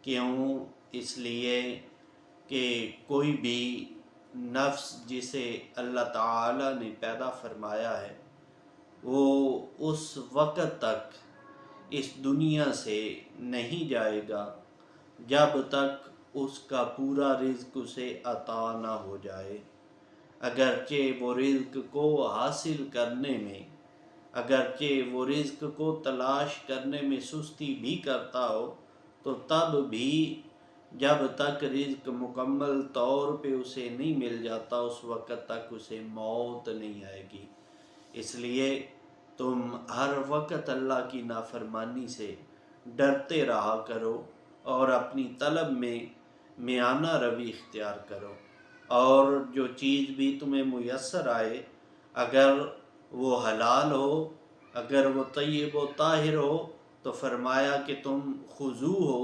کیوں؟ اس لیے کہ کوئی بھی نفس جسے اللہ تعالیٰ نے پیدا فرمایا ہے وہ اس وقت تک اس دنیا سے نہیں جائے گا جب تک اس کا پورا رزق اسے عطا نہ ہو جائے۔ اگرچہ وہ رزق کو حاصل کرنے میں، اگرچہ وہ رزق کو تلاش کرنے میں سستی بھی کرتا ہو، تو تب بھی جب تک رزق مکمل طور پہ اسے نہیں مل جاتا اس وقت تک اسے موت نہیں آئے گی۔ اس لیے تم ہر وقت اللہ کی نافرمانی سے ڈرتے رہا کرو اور اپنی طلب میں میانہ روی اختیار کرو، اور جو چیز بھی تمہیں میسر آئے، اگر وہ حلال ہو، اگر وہ طیب و طاہر ہو، تو فرمایا کہ تم خضوع ہو